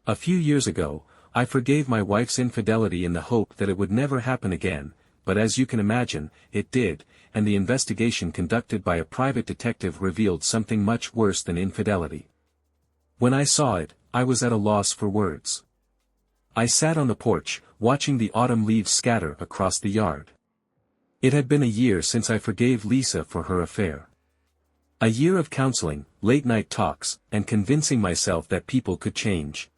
A few years ago, I forgave my wife's infidelity in the hope that it would never happen again, but as you can imagine, it did, and the investigation conducted by a private detective revealed something much worse than infidelity. When I saw it, I was at a loss for words. I sat on the porch, watching the autumn leaves scatter across the yard. It had been a year since I forgave Lisa for her affair. A year of counseling, late-night talks, and convincing myself that people could change.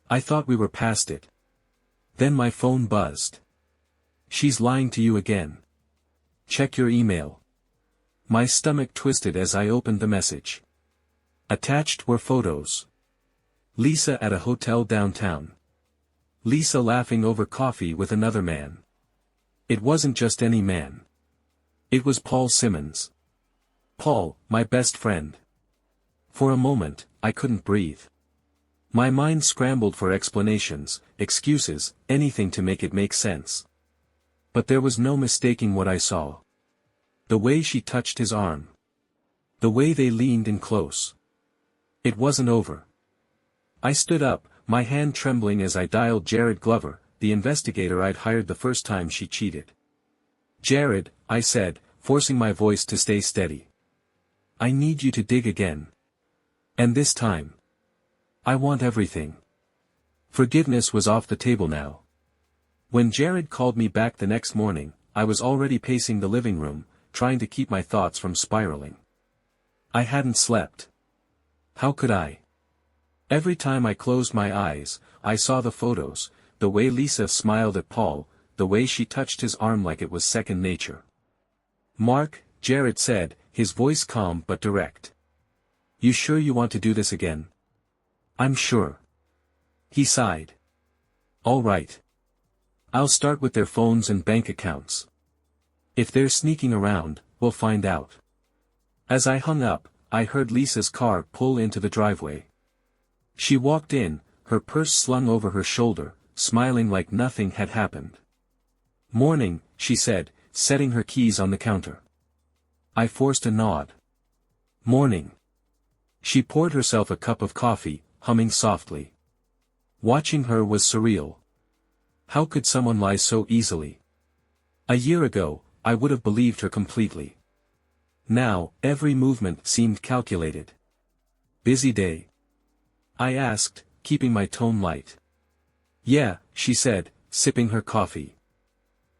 I thought we were past it. Then my phone buzzed. "She's lying to you again. Check your email." My stomach twisted as I opened the message. Attached were photos. Lisa at a hotel downtown. Lisa laughing over coffee with another man. It wasn't just any man. It was Paul Simmons. Paul, my best friend. For a moment, I couldn't breathe. My mind scrambled for explanations, excuses, anything to make it make sense. But there was no mistaking what I saw. The way she touched his arm. The way they leaned in close. It wasn't over. I stood up, my hand trembling as I dialed Jared Glover, the investigator I'd hired the first time she cheated. "Jared," I said, forcing my voice to stay steady. "I need you to dig again. And this time. I want everything." Forgiveness was off the table now. When Jared called me back the next morning, I was already pacing the living room, trying to keep my thoughts from spiraling. I hadn't slept. How could I? Every time I closed my eyes, I saw the photos, the way Lisa smiled at Paul, the way she touched his arm like it was second nature. "Mark," Jared said, his voice calm but direct. "You sure you want to do this again?" "I'm sure." He sighed. "All right. I'll start with their phones and bank accounts. If they're sneaking around, we'll find out." As I hung up, I heard Lisa's car pull into the driveway. She walked in, her purse slung over her shoulder, smiling like nothing had happened. "Morning," she said, setting her keys on the counter. I forced a nod. "Morning." She poured herself a cup of coffee, humming softly. Watching her was surreal. How could someone lie so easily? A year ago, I would have believed her completely. Now, every movement seemed calculated. "Busy day?" I asked, keeping my tone light. "Yeah," she said, sipping her coffee.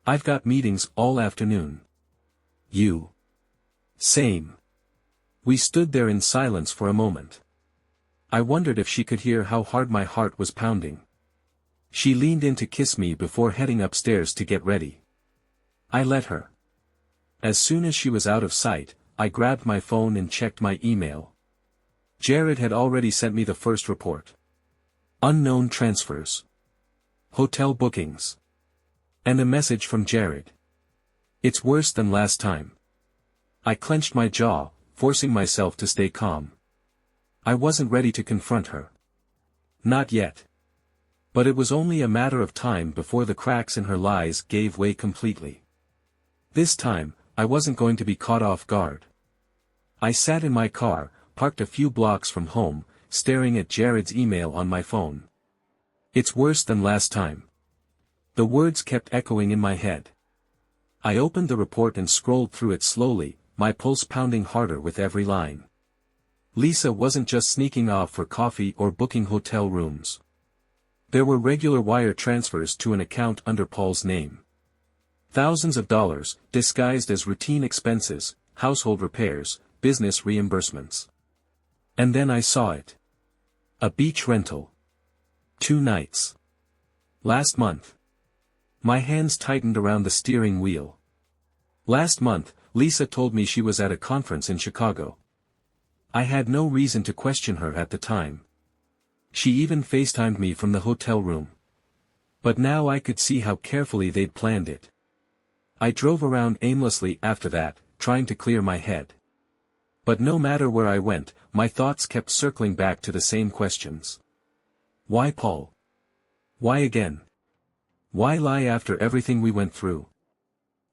"I've got meetings all afternoon." "You?" "Same." We stood there in silence for a moment. I wondered if she could hear how hard my heart was pounding. She leaned in to kiss me before heading upstairs to get ready. I let her. As soon as she was out of sight, I grabbed my phone and checked my email. Jared had already sent me the first report. Unknown transfers. Hotel bookings. And a message from Jared. "It's worse than last time." I clenched my jaw, forcing myself to stay calm. I wasn't ready to confront her. Not yet. But it was only a matter of time before the cracks in her lies gave way completely. This time, I wasn't going to be caught off guard. I sat in my car, parked a few blocks from home, staring at Jared's email on my phone. "It's worse than last time." The words kept echoing in my head. I opened the report and scrolled through it slowly, my pulse pounding harder with every line. Lisa wasn't just sneaking off for coffee or booking hotel rooms. There were regular wire transfers to an account under Paul's name. Thousands of dollars, disguised as routine expenses, household repairs, business reimbursements. And then I saw it. A beach rental. 2 nights. Last month. My hands tightened around the steering wheel. Last month, Lisa told me she was at a conference in Chicago. I had no reason to question her at the time. She even FaceTimed me from the hotel room. But now I could see how carefully they'd planned it. I drove around aimlessly after that, trying to clear my head. But no matter where I went, my thoughts kept circling back to the same questions. Why Paul? Why again? Why lie after everything we went through?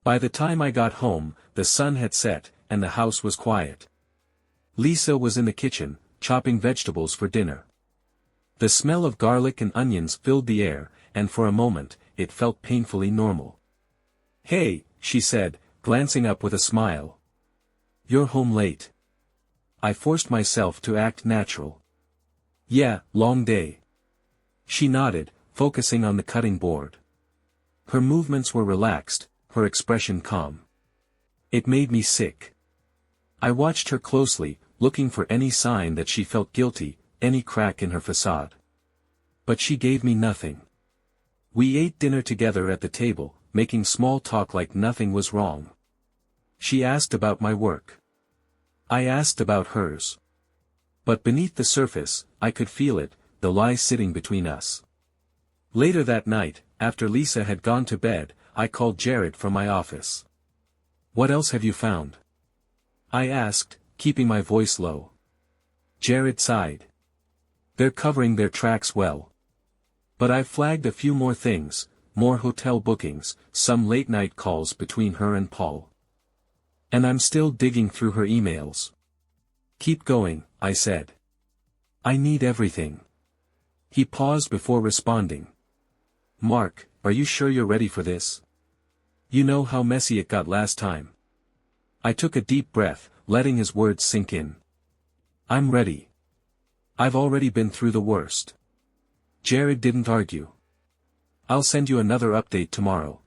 By the time I got home, the sun had set, and the house was quiet. Lisa was in the kitchen, chopping vegetables for dinner. The smell of garlic and onions filled the air, and for a moment, it felt painfully normal. "Hey," she said, glancing up with a smile. "You're home late." I forced myself to act natural. "Yeah, long day." She nodded, focusing on the cutting board. Her movements were relaxed, her expression calm. It made me sick. I watched her closely, looking for any sign that she felt guilty, any crack in her facade. But she gave me nothing. We ate dinner together at the table, making small talk like nothing was wrong. She asked about my work. I asked about hers. But beneath the surface, I could feel it, the lie sitting between us. Later that night, after Lisa had gone to bed, I called Jared from my office. "What else have you found?" I asked, keeping my voice low. Jared sighed. "They're covering their tracks well. But I've flagged a few more things, more hotel bookings, some late-night calls between her and Paul. And I'm still digging through her emails." "Keep going," I said. "I need everything." He paused before responding. "Mark, are you sure you're ready for this? You know how messy it got last time." I took a deep breath, letting his words sink in. "I'm ready. I've already been through the worst." Jared didn't argue. "I'll send you another update tomorrow."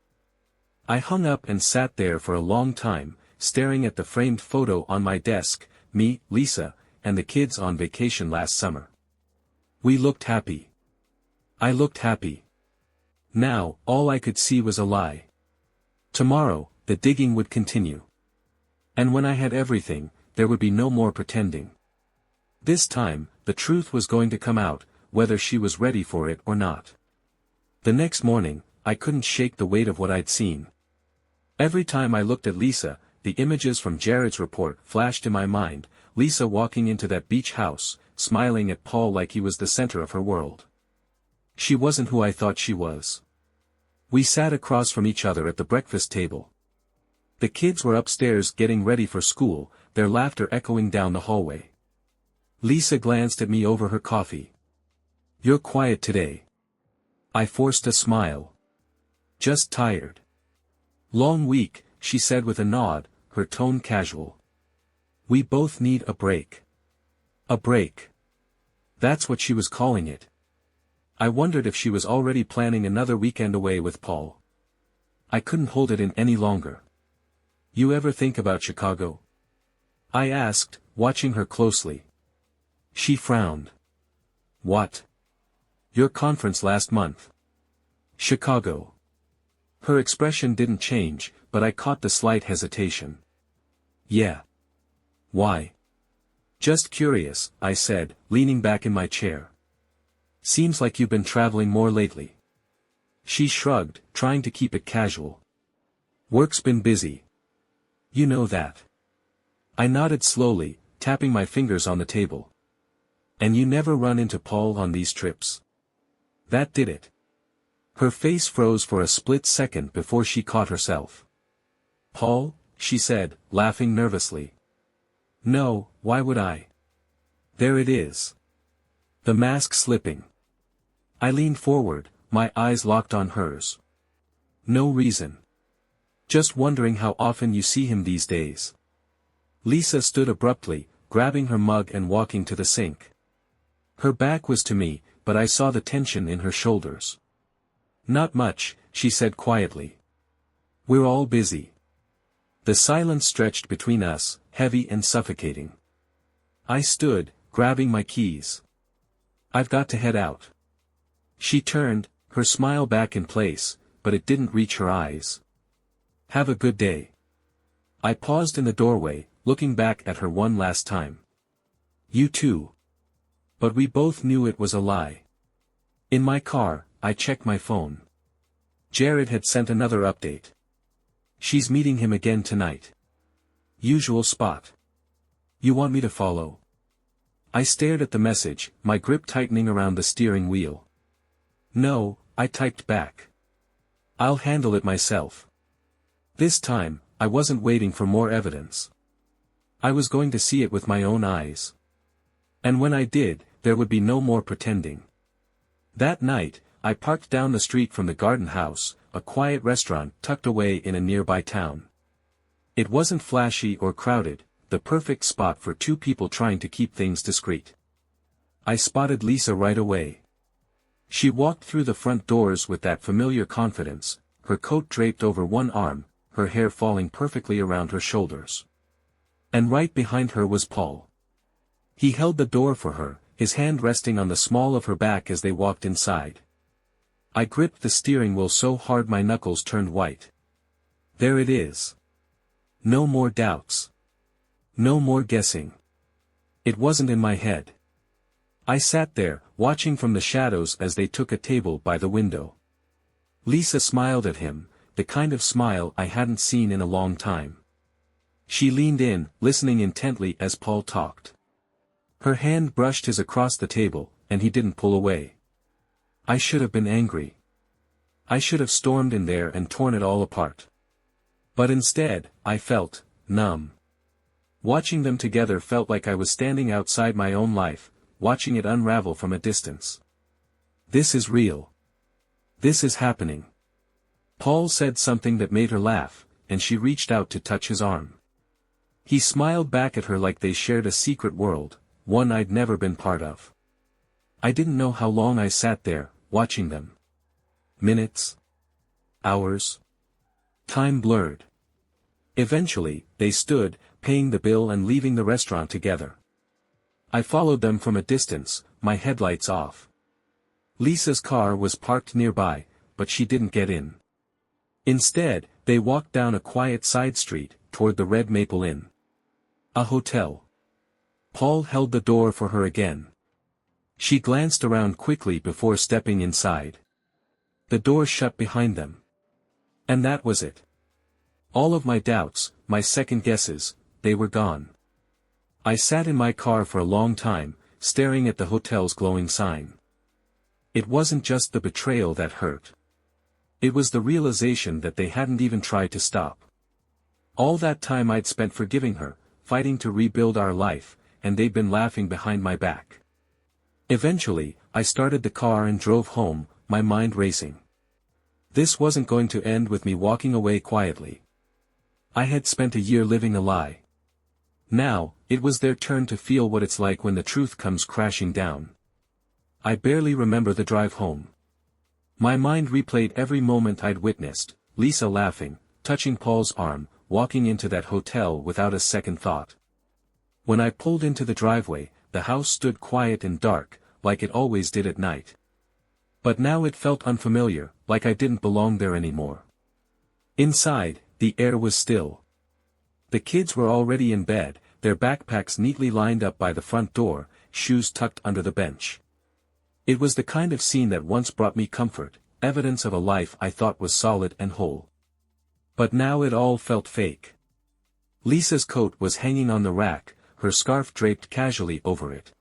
I hung up and sat there for a long time, staring at the framed photo on my desk, me, Lisa, and the kids on vacation last summer. We looked happy. I looked happy. Now, all I could see was a lie. Tomorrow, the digging would continue. And when I had everything, there would be no more pretending. This time, the truth was going to come out, whether she was ready for it or not. The next morning, I couldn't shake the weight of what I'd seen. Every time I looked at Lisa, the images from Jared's report flashed in my mind, Lisa walking into that beach house, smiling at Paul like he was the center of her world. She wasn't who I thought she was. We sat across from each other at the breakfast table. The kids were upstairs getting ready for school, their laughter echoing down the hallway. Lisa glanced at me over her coffee. "You're quiet today." I forced a smile. "Just tired." "Long week," she said with a nod, her tone casual. "We both need a break." A break. That's what she was calling it. I wondered if she was already planning another weekend away with Paul. I couldn't hold it in any longer. "You ever think about Chicago?" I asked, watching her closely. She frowned. "What?" "Your conference last month." "Chicago." Her expression didn't change, but I caught the slight hesitation. "Yeah." "Why?" "Just curious," I said, leaning back in my chair. "Seems like you've been traveling more lately." She shrugged, trying to keep it casual. "Work's been busy. You know that." I nodded slowly, tapping my fingers on the table. "And you never run into Paul on these trips?" That did it. Her face froze for a split second before she caught herself. "Paul?" she said, laughing nervously. "No, why would I?" There it is. The mask slipping. I leaned forward, my eyes locked on hers. "No reason. Just wondering how often you see him these days." Lisa stood abruptly, grabbing her mug and walking to the sink. Her back was to me, but I saw the tension in her shoulders. "Not much," she said quietly. "We're all busy." The silence stretched between us, heavy and suffocating. I stood, grabbing my keys. "I've got to head out." She turned, her smile back in place, but it didn't reach her eyes. "Have a good day." I paused in the doorway, looking back at her one last time. "You too." But we both knew it was a lie. In my car, I checked my phone. Jared had sent another update. "She's meeting him again tonight. Usual spot. You want me to follow?" I stared at the message, my grip tightening around the steering wheel. "No," I typed back. "I'll handle it myself." This time, I wasn't waiting for more evidence. I was going to see it with my own eyes. And when I did, there would be no more pretending. That night, I parked down the street from the Garden House, a quiet restaurant tucked away in a nearby town. It wasn't flashy or crowded, the perfect spot for two people trying to keep things discreet. I spotted Lisa right away. She walked through the front doors with that familiar confidence, her coat draped over one arm, her hair falling perfectly around her shoulders. And right behind her was Paul. He held the door for her, his hand resting on the small of her back as they walked inside. I gripped the steering wheel so hard my knuckles turned white. There it is. No more doubts. No more guessing. It wasn't in my head. I sat there, watching from the shadows as they took a table by the window. Lisa smiled at him, the kind of smile I hadn't seen in a long time. She leaned in, listening intently as Paul talked. Her hand brushed his across the table, and he didn't pull away. I should have been angry. I should have stormed in there and torn it all apart. But instead, I felt numb. Watching them together felt like I was standing outside my own life, watching it unravel from a distance. This is real. This is happening. Paul said something that made her laugh, and she reached out to touch his arm. He smiled back at her like they shared a secret world, one I'd never been part of. I didn't know how long I sat there, watching them. Minutes? Hours? Time blurred. Eventually, they stood, paying the bill and leaving the restaurant together. I followed them from a distance, my headlights off. Lisa's car was parked nearby, but she didn't get in. Instead, they walked down a quiet side street, toward the Red Maple Inn. A hotel. Paul held the door for her again. She glanced around quickly before stepping inside. The door shut behind them. And that was it. All of my doubts, my second guesses, they were gone. I sat in my car for a long time, staring at the hotel's glowing sign. It wasn't just the betrayal that hurt. It was the realization that they hadn't even tried to stop. All that time I'd spent forgiving her, fighting to rebuild our life, and they'd been laughing behind my back. Eventually, I started the car and drove home, my mind racing. This wasn't going to end with me walking away quietly. I had spent a year living a lie. Now, it was their turn to feel what it's like when the truth comes crashing down. I barely remember the drive home. My mind replayed every moment I'd witnessed, Lisa laughing, touching Paul's arm, walking into that hotel without a second thought. When I pulled into the driveway, the house stood quiet and dark, like it always did at night. But now it felt unfamiliar, like I didn't belong there anymore. Inside, the air was still. The kids were already in bed, their backpacks neatly lined up by the front door, shoes tucked under the bench. It was the kind of scene that once brought me comfort, evidence of a life I thought was solid and whole. But now it all felt fake. Lisa's coat was hanging on the rack, her scarf draped casually over it.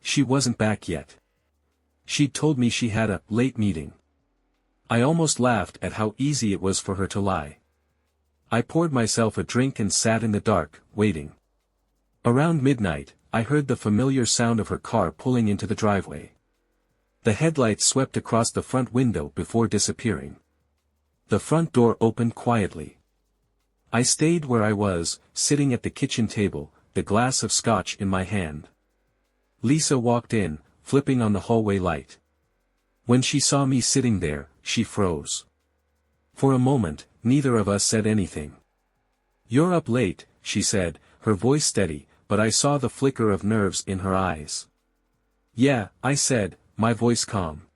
She wasn't back yet. She'd told me she had a late meeting. I almost laughed at how easy it was for her to lie. I poured myself a drink and sat in the dark, waiting. Around midnight, I heard the familiar sound of her car pulling into the driveway. The headlights swept across the front window before disappearing. The front door opened quietly. I stayed where I was, sitting at the kitchen table, the glass of scotch in my hand. Lisa walked in, flipping on the hallway light. When she saw me sitting there, she froze. For a moment, neither of us said anything. "You're up late," she said, her voice steady, but I saw the flicker of nerves in her eyes. "Yeah," I said, my voice calm.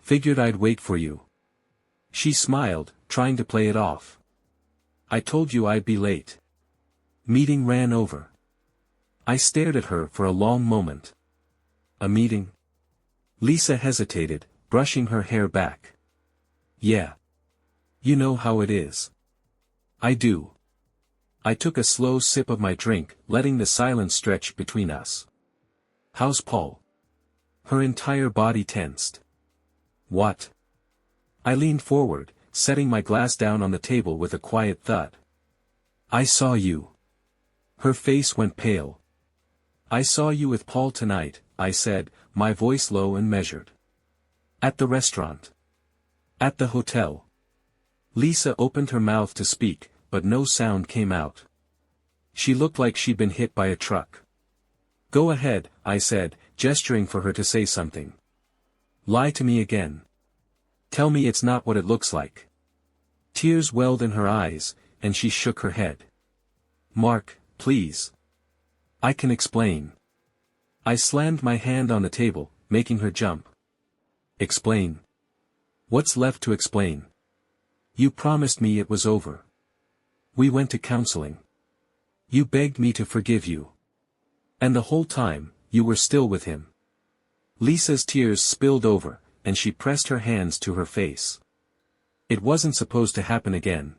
"Figured I'd wait for you." She smiled, trying to play it off. "I told you I'd be late." Meeting ran over. I stared at her for a long moment. "A meeting?" Lisa hesitated, brushing her hair back. "Yeah. You know how it is." "I do." I took a slow sip of my drink, letting the silence stretch between us. "How's Paul?" Her entire body tensed. "What?" I leaned forward, setting my glass down on the table with a quiet thud. "I saw you." Her face went pale. "I saw you with Paul tonight," I said, my voice low and measured. At the restaurant. At the hotel. Lisa opened her mouth to speak, but no sound came out. She looked like she'd been hit by a truck. Go ahead, I said, gesturing for her to say something. Lie to me again. Tell me it's not what it looks like. Tears welled in her eyes, and she shook her head. Mark, please. I can explain. I slammed my hand on the table, making her jump. Explain. What's left to explain? You promised me it was over. We went to counseling. You begged me to forgive you. And the whole time, you were still with him. Lisa's tears spilled over, and she pressed her hands to her face. It wasn't supposed to happen again.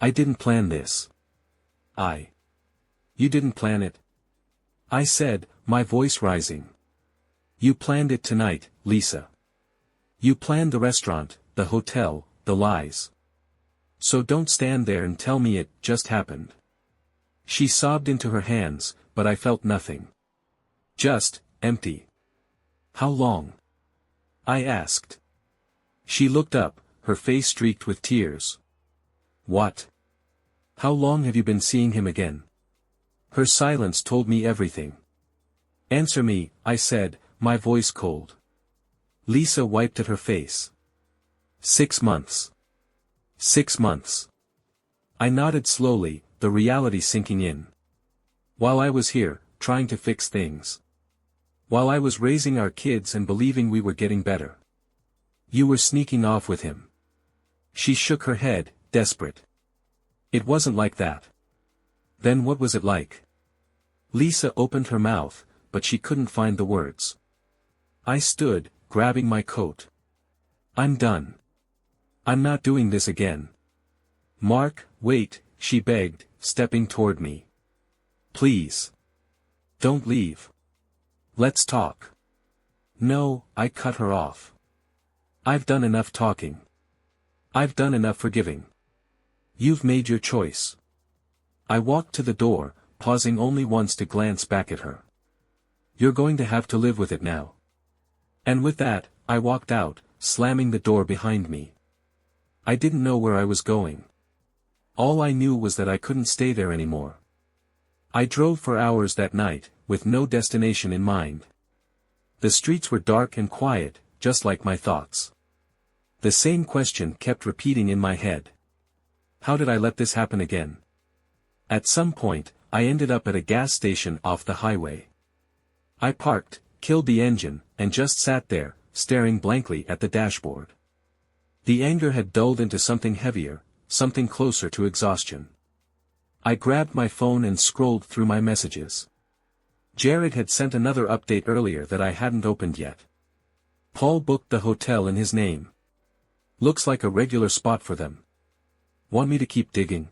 I didn't plan this. You didn't plan it? I said, my voice rising. You planned it tonight, Lisa. You planned the restaurant, the hotel, the lies. So don't stand there and tell me it just happened. She sobbed into her hands, but I felt nothing. Just empty. How long? I asked. She looked up, her face streaked with tears. What? How long have you been seeing him again? Her silence told me everything. Answer me, I said, my voice cold. Lisa wiped at her face. 6 months. 6 months. I nodded slowly, the reality sinking in. While I was here, trying to fix things. While I was raising our kids and believing we were getting better. You were sneaking off with him. She shook her head, desperate. It wasn't like that. Then what was it like? Lisa opened her mouth, but she couldn't find the words. I stood, grabbing my coat. I'm done. I'm not doing this again. Mark, wait, she begged, stepping toward me. Please. Don't leave. Let's talk. No, I cut her off. I've done enough talking. I've done enough forgiving. You've made your choice. I walked to the door, pausing only once to glance back at her. You're going to have to live with it now. And with that, I walked out, slamming the door behind me. I didn't know where I was going. All I knew was that I couldn't stay there anymore. I drove for hours that night, with no destination in mind. The streets were dark and quiet, just like my thoughts. The same question kept repeating in my head. How did I let this happen again? At some point, I ended up at a gas station off the highway. I parked, killed the engine, and just sat there, staring blankly at the dashboard. The anger had dulled into something heavier, something closer to exhaustion. I grabbed my phone and scrolled through my messages. Jared had sent another update earlier that I hadn't opened yet. Paul booked the hotel in his name. Looks like a regular spot for them. Want me to keep digging?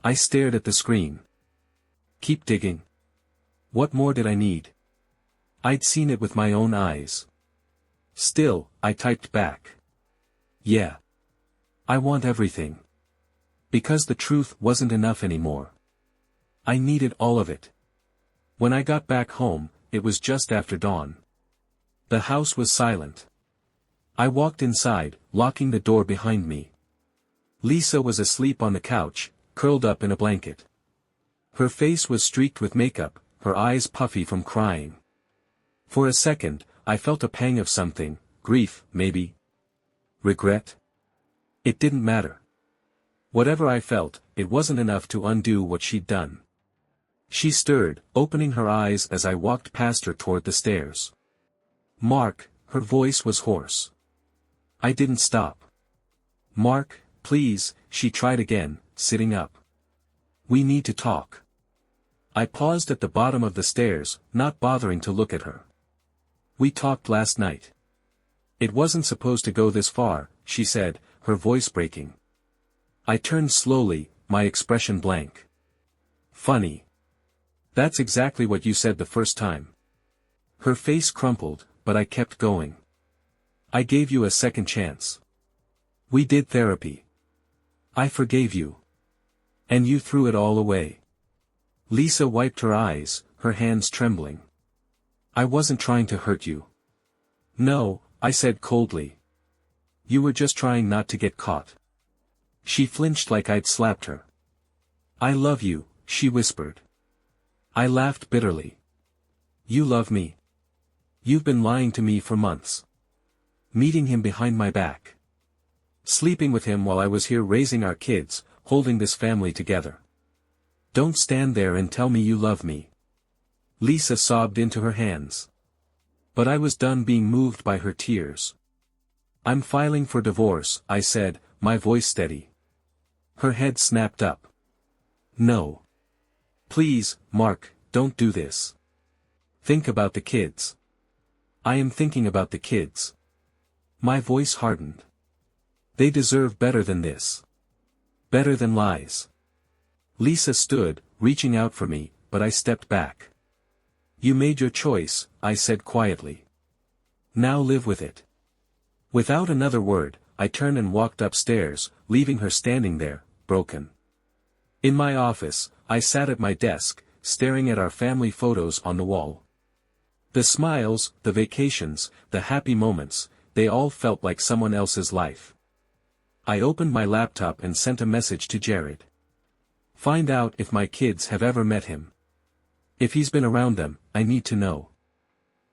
I stared at the screen. Keep digging. What more did I need? I'd seen it with my own eyes. Still, I typed back. Yeah. I want everything. Because the truth wasn't enough anymore. I needed all of it. When I got back home, it was just after dawn. The house was silent. I walked inside, locking the door behind me. Lisa was asleep on the couch, curled up in a blanket. Her face was streaked with makeup, her eyes puffy from crying. For a second, I felt a pang of something, grief, maybe. Regret? It didn't matter. Whatever I felt, it wasn't enough to undo what she'd done. She stirred, opening her eyes as I walked past her toward the stairs. Mark, her voice was hoarse. I didn't stop. Mark, please, she tried again, sitting up. We need to talk. I paused at the bottom of the stairs, not bothering to look at her. We talked last night. It wasn't supposed to go this far, she said, her voice breaking. I turned slowly, my expression blank. Funny. That's exactly what you said the first time. Her face crumpled, but I kept going. I gave you a second chance. We did therapy. I forgave you. And you threw it all away. Lisa wiped her eyes, her hands trembling. I wasn't trying to hurt you. No, I said coldly. You were just trying not to get caught. She flinched like I'd slapped her. I love you, she whispered. I laughed bitterly. You love me. You've been lying to me for months. Meeting him behind my back. Sleeping with him while I was here raising our kids, holding this family together. Don't stand there and tell me you love me. Lisa sobbed into her hands. But I was done being moved by her tears. I'm filing for divorce, I said, my voice steady. Her head snapped up. No. Please, Mark, don't do this. Think about the kids. I am thinking about the kids. My voice hardened. They deserve better than this. Better than lies. Lisa stood, reaching out for me, but I stepped back. You made your choice, I said quietly. Now live with it. Without another word, I turned and walked upstairs, leaving her standing there, broken. In my office, I sat at my desk, staring at our family photos on the wall. The smiles, the vacations, the happy moments, they all felt like someone else's life. I opened my laptop and sent a message to Jared. Find out if my kids have ever met him. If he's been around them, I need to know.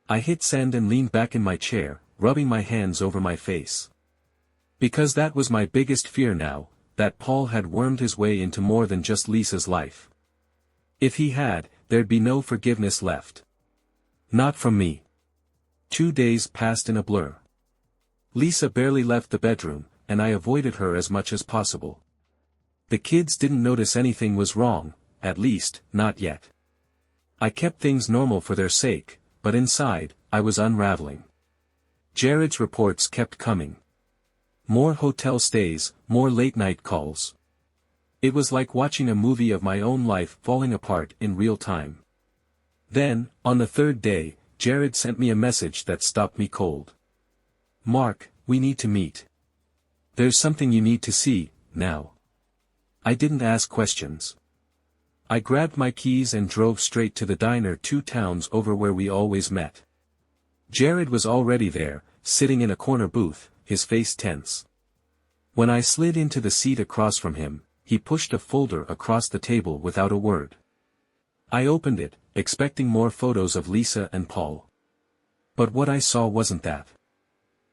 I hit send and leaned back in my chair, rubbing my hands over my face. Because that was my biggest fear now, that Paul had wormed his way into more than just Lisa's life. If he had, there'd be no forgiveness left. Not from me. 2 days passed in a blur. Lisa barely left the bedroom, and I avoided her as much as possible. The kids didn't notice anything was wrong, at least, not yet. I kept things normal for their sake, but inside, I was unraveling. Jared's reports kept coming. More hotel stays, more late-night calls. It was like watching a movie of my own life falling apart in real time. Then, on the third day, Jared sent me a message that stopped me cold. Mark, we need to meet. There's something you need to see, now. I didn't ask questions. I grabbed my keys and drove straight to the diner 2 towns over where we always met. Jared was already there, sitting in a corner booth, his face tense. When I slid into the seat across from him, he pushed a folder across the table without a word. I opened it, expecting more photos of Lisa and Paul. But what I saw wasn't that.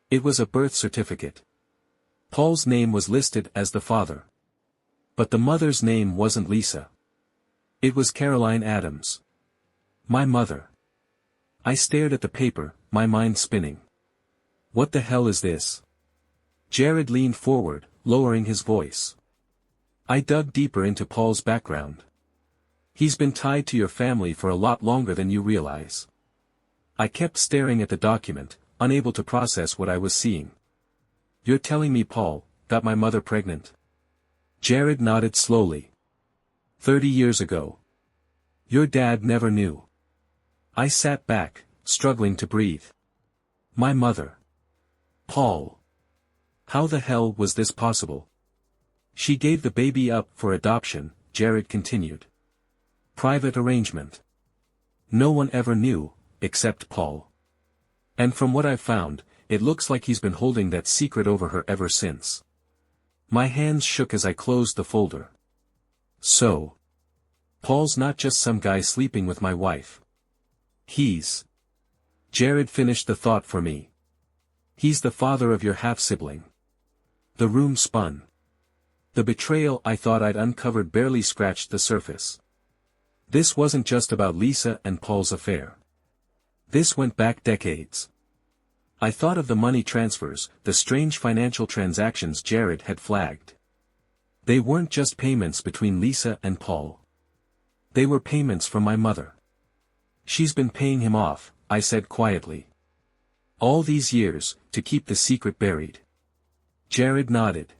It was a birth certificate. Paul's name was listed as the father. But the mother's name wasn't Lisa. It was Caroline Adams. My mother. I stared at the paper, my mind spinning. What the hell is this? Jared leaned forward, lowering his voice. I dug deeper into Paul's background. He's been tied to your family for a lot longer than you realize. I kept staring at the document, unable to process what I was seeing. You're telling me Paul got my mother pregnant? Jared nodded slowly. 30 years ago. Your dad never knew. I sat back, struggling to breathe. My mother. Paul. How the hell was this possible? She gave the baby up for adoption, Jared continued. Private arrangement. No one ever knew, except Paul. And from what I've found, it looks like he's been holding that secret over her ever since. My hands shook as I closed the folder. So. Paul's not just some guy sleeping with my wife. He's. Jared finished the thought for me. He's the father of your half-sibling. The room spun. The betrayal I thought I'd uncovered barely scratched the surface. This wasn't just about Lisa and Paul's affair. This went back decades. I thought of the money transfers, the strange financial transactions Jared had flagged. They weren't just payments between Lisa and Paul. They were payments from my mother. She's been paying him off, I said quietly. All these years, to keep the secret buried. Jared nodded.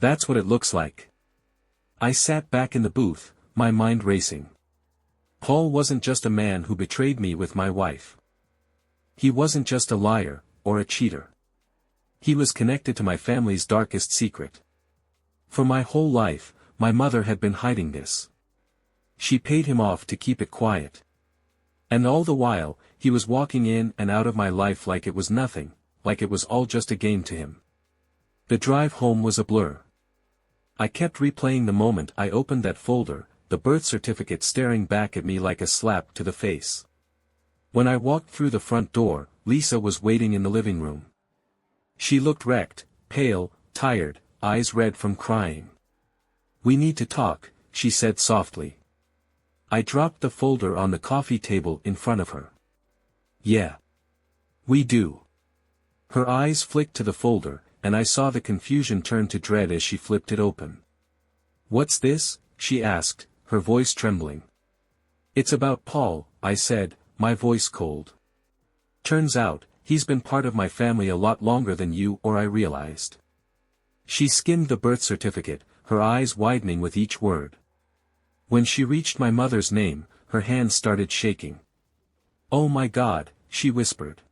That's what it looks like. I sat back in the booth, my mind racing. Paul wasn't just a man who betrayed me with my wife. He wasn't just a liar, or a cheater. He was connected to my family's darkest secret. For my whole life, my mother had been hiding this. She paid him off to keep it quiet. And all the while, he was walking in and out of my life like it was nothing, like it was all just a game to him. The drive home was a blur. I kept replaying the moment I opened that folder, the birth certificate staring back at me like a slap to the face. When I walked through the front door, Lisa was waiting in the living room. She looked wrecked, pale, tired, eyes red from crying. "We need to talk," she said softly. I dropped the folder on the coffee table in front of her. "Yeah. We do." Her eyes flicked to the folder, and I saw the confusion turn to dread as she flipped it open. "What's this?" she asked, her voice trembling. "It's about Paul," I said, my voice cold. "Turns out, he's been part of my family a lot longer than you or I realized." She skimmed the birth certificate, her eyes widening with each word. When she reached my mother's name, her hands started shaking. "Oh my God," she whispered.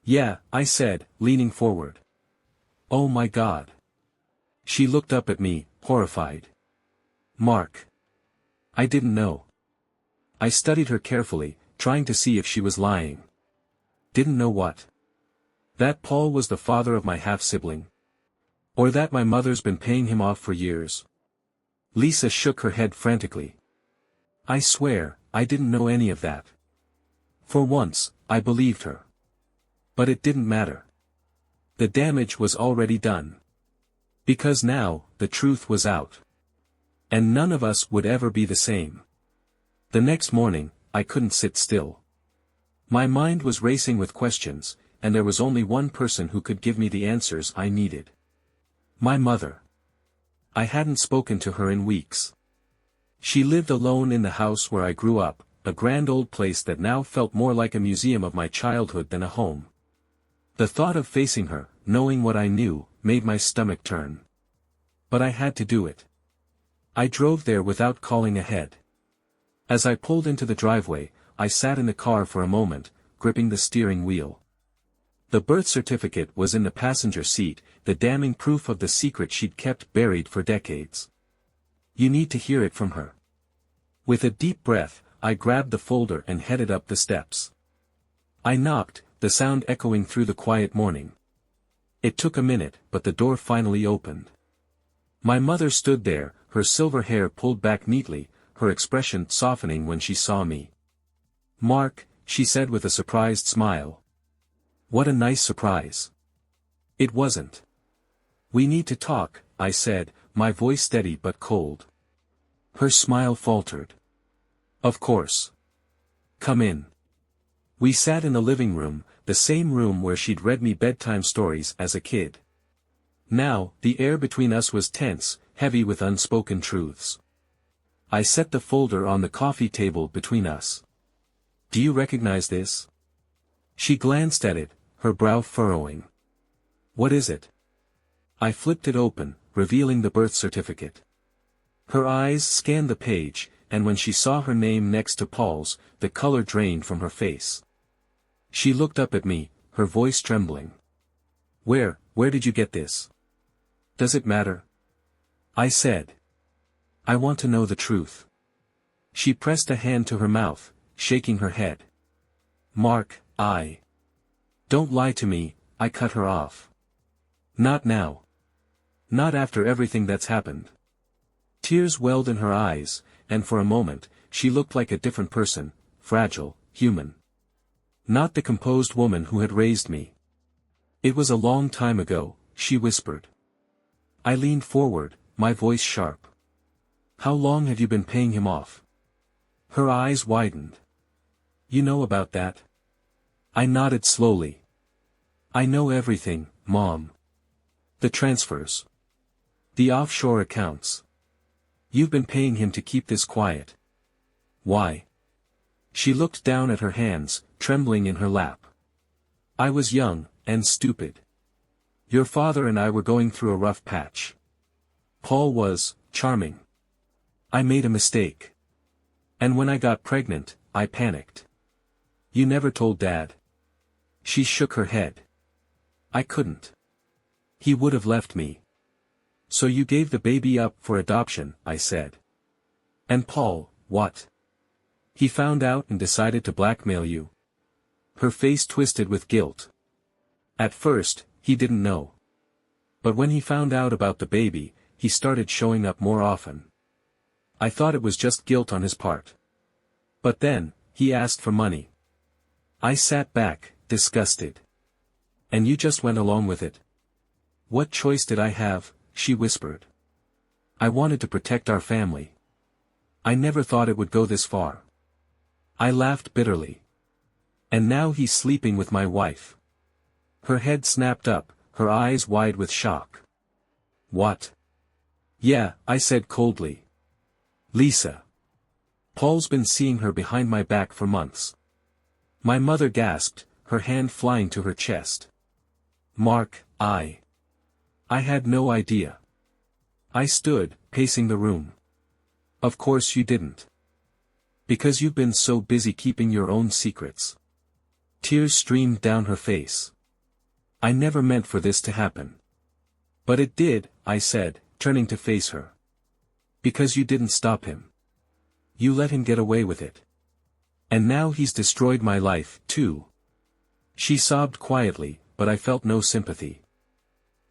"Yeah," I said, leaning forward. "Oh my God." She looked up at me, horrified. "Mark. I didn't know." I studied her carefully, trying to see if she was lying. "Didn't know what?" "That Paul was the father of my half-sibling. Or that my mother's been paying him off for years." Lisa shook her head frantically. "I swear, I didn't know any of that." For once, I believed her. But it didn't matter. The damage was already done. Because now, the truth was out. And none of us would ever be the same. The next morning, I couldn't sit still. My mind was racing with questions, and there was only one person who could give me the answers I needed. My mother. I hadn't spoken to her in weeks. She lived alone in the house where I grew up, a grand old place that now felt more like a museum of my childhood than a home. The thought of facing her, knowing what I knew, made my stomach turn. But I had to do it. I drove there without calling ahead. As I pulled into the driveway, I sat in the car for a moment, gripping the steering wheel. The birth certificate was in the passenger seat, the damning proof of the secret she'd kept buried for decades. "You need to hear it from her." With a deep breath, I grabbed the folder and headed up the steps. I knocked, the sound echoing through the quiet morning. It took a minute, but the door finally opened. My mother stood there, her silver hair pulled back neatly, her expression softening when she saw me. "Mark," she said with a surprised smile. What a nice surprise. It wasn't. "We need to talk," I said, my voice steady but cold. Her smile faltered. "Of course. Come in." We sat in the living room, the same room where she'd read me bedtime stories as a kid. Now, the air between us was tense, heavy with unspoken truths. I set the folder on the coffee table between us. "Do you recognize this?" She glanced at it, her brow furrowing. "What is it?" I flipped it open, revealing the birth certificate. Her eyes scanned the page, and when she saw her name next to Paul's, the color drained from her face. She looked up at me, her voice trembling. Where did you get this?" "Does it matter?" I said. "I want to know the truth." She pressed a hand to her mouth, shaking her head. "Mark, Don't lie to me," I cut her off. "Not now. Not after everything that's happened." Tears welled in her eyes, and for a moment, she looked like a different person, fragile, human. Not the composed woman who had raised me. "It was a long time ago," she whispered. I leaned forward, my voice sharp. "How long have you been paying him off?" Her eyes widened. "You know about that?" I nodded slowly. "I know everything, Mom. The transfers. The offshore accounts. You've been paying him to keep this quiet. Why?" She looked down at her hands, trembling in her lap. "I was young, and stupid. Your father and I were going through a rough patch. Paul was charming. I made a mistake. And when I got pregnant, I panicked. You never told Dad." She shook her head. "I couldn't. He would have left me." "So you gave the baby up for adoption," I said. "And Paul, what? He found out and decided to blackmail you?" Her face twisted with guilt. At first, he didn't know. But when he found out about the baby, he started showing up more often. I thought it was just guilt on his part. But then, he asked for money. I sat back, disgusted. And you just went along with it? What choice did I have? She whispered. I wanted to protect our family. I never thought it would go this far. I laughed bitterly. And now he's sleeping with my wife. Her head snapped up, her eyes wide with shock. What? Yeah, I said coldly. Lisa. Paul's been seeing her behind my back for months. My mother gasped, her hand flying to her chest. Mark, I had no idea. I stood, pacing the room. Of course you didn't. Because you've been so busy keeping your own secrets. Tears streamed down her face. I never meant for this to happen. But it did, I said, turning to face her. Because you didn't stop him. You let him get away with it. And now he's destroyed my life, too. She sobbed quietly, but I felt no sympathy.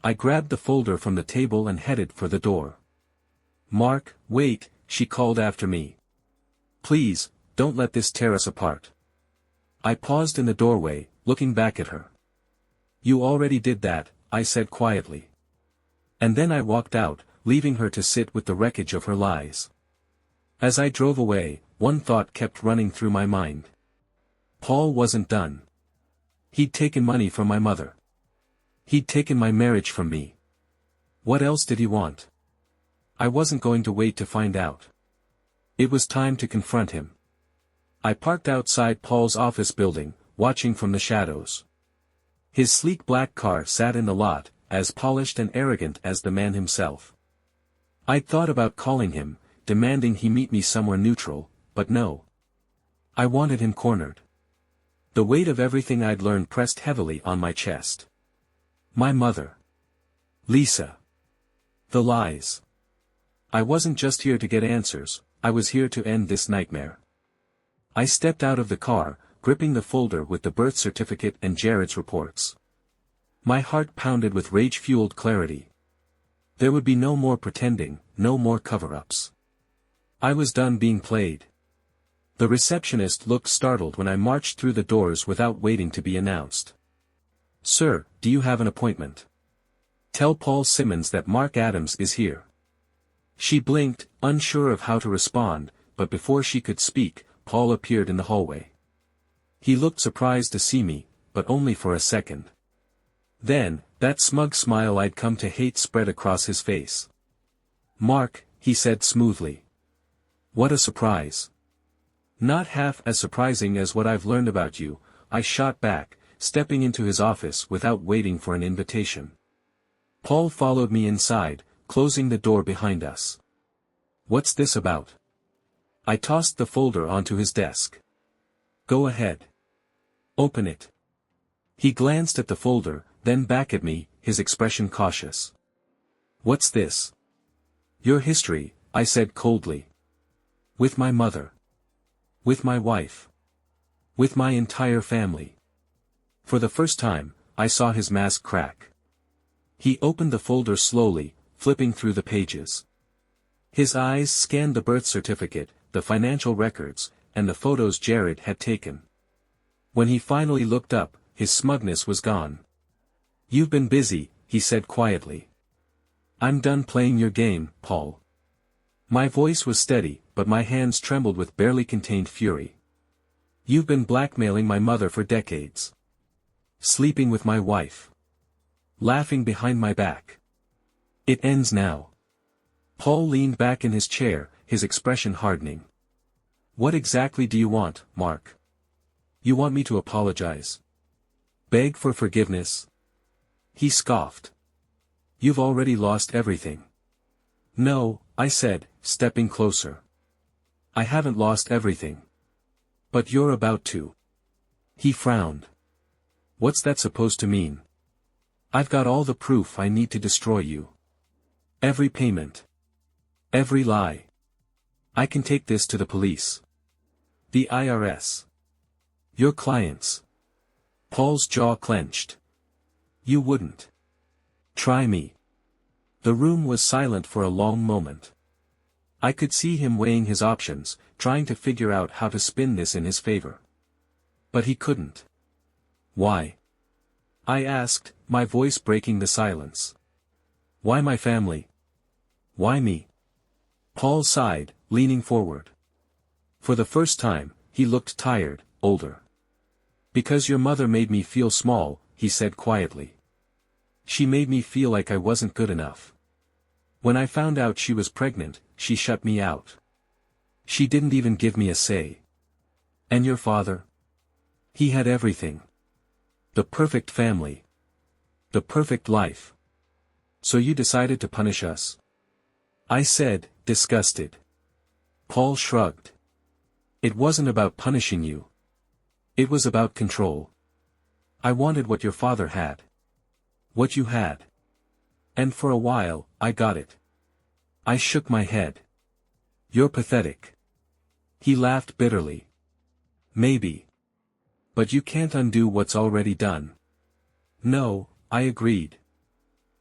I grabbed the folder from the table and headed for the door. Mark, wait, she called after me. Please, don't let this tear us apart. I paused in the doorway, looking back at her. You already did that, I said quietly. And then I walked out, leaving her to sit with the wreckage of her lies. As I drove away, one thought kept running through my mind. Paul wasn't done. He'd taken money from my mother. He'd taken my marriage from me. What else did he want? I wasn't going to wait to find out. It was time to confront him. I parked outside Paul's office building, watching from the shadows. His sleek black car sat in the lot, as polished and arrogant as the man himself. I'd thought about calling him, demanding he meet me somewhere neutral, but no. I wanted him cornered. The weight of everything I'd learned pressed heavily on my chest. My mother. Lisa. The lies. I wasn't just here to get answers, I was here to end this nightmare. I stepped out of the car, gripping the folder with the birth certificate and Jared's reports. My heart pounded with rage-fueled clarity. There would be no more pretending, no more cover-ups. I was done being played. The receptionist looked startled when I marched through the doors without waiting to be announced. Sir, do you have an appointment? Tell Paul Simmons that Mark Adams is here. She blinked, unsure of how to respond, but before she could speak, Paul appeared in the hallway. He looked surprised to see me, but only for a second. Then, that smug smile I'd come to hate spread across his face. Mark, he said smoothly. What a surprise. Not half as surprising as what I've learned about you, I shot back, stepping into his office without waiting for an invitation. Paul followed me inside, closing the door behind us. What's this about? I tossed the folder onto his desk. Go ahead. Open it. He glanced at the folder, then back at me, his expression cautious. What's this? Your history, I said coldly. With my mother. With my wife. With my entire family. For the first time, I saw his mask crack. He opened the folder slowly, flipping through the pages. His eyes scanned the birth certificate, the financial records, and the photos Jared had taken. When he finally looked up, his smugness was gone. You've been busy, he said quietly. I'm done playing your game, Paul. My voice was steady, but my hands trembled with barely contained fury. You've been blackmailing my mother for decades. Sleeping with my wife. Laughing behind my back. It ends now. Paul leaned back in his chair, his expression hardening. What exactly do you want, Mark? You want me to apologize? Beg for forgiveness? He scoffed. You've already lost everything. No, I said, stepping closer. I haven't lost everything. But you're about to. He frowned. What's that supposed to mean? I've got all the proof I need to destroy you. Every payment. Every lie. I can take this to the police. The IRS. Your clients. Paul's jaw clenched. You wouldn't. Try me. The room was silent for a long moment. I could see him weighing his options, trying to figure out how to spin this in his favor. But he couldn't. Why? I asked, my voice breaking the silence. Why my family? Why me? Paul sighed, leaning forward. For the first time, he looked tired, older. Because your mother made me feel small, he said quietly. She made me feel like I wasn't good enough. When I found out she was pregnant, she shut me out. She didn't even give me a say. And your father? He had everything. The perfect family. The perfect life. So you decided to punish us? I said, disgusted. Paul shrugged. It wasn't about punishing you. It was about control. I wanted what your father had. What you had. And for a while, I got it. I shook my head. You're pathetic. He laughed bitterly. Maybe. But you can't undo what's already done. No, I agreed.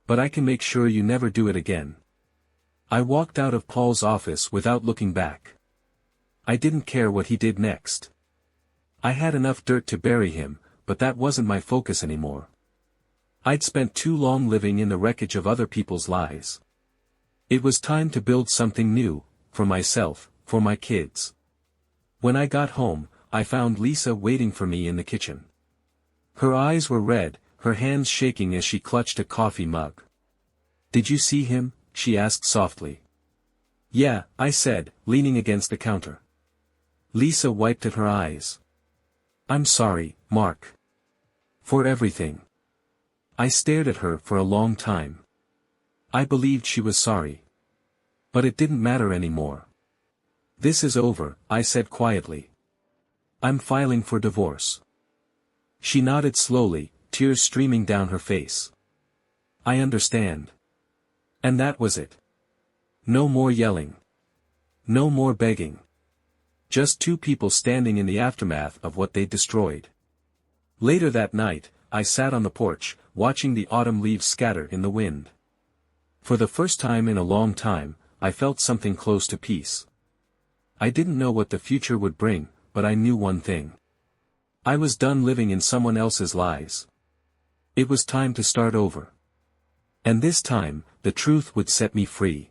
But I can make sure you never do it again. I walked out of Paul's office without looking back. I didn't care what he did next. I had enough dirt to bury him, but that wasn't my focus anymore. I'd spent too long living in the wreckage of other people's lives. It was time to build something new, for myself, for my kids. When I got home, I found Lisa waiting for me in the kitchen. Her eyes were red, her hands shaking as she clutched a coffee mug. Did you see him? She asked softly. Yeah, I said, leaning against the counter. Lisa wiped at her eyes. I'm sorry, Mark. For everything. I stared at her for a long time. I believed she was sorry. But it didn't matter anymore. This is over, I said quietly. I'm filing for divorce. She nodded slowly, tears streaming down her face. I understand. And that was it. No more yelling. No more begging. Just two people standing in the aftermath of what they'd destroyed. Later that night, I sat on the porch, watching the autumn leaves scatter in the wind. For the first time in a long time, I felt something close to peace. I didn't know what the future would bring, but I knew one thing. I was done living in someone else's lies. It was time to start over. And this time, the truth would set me free.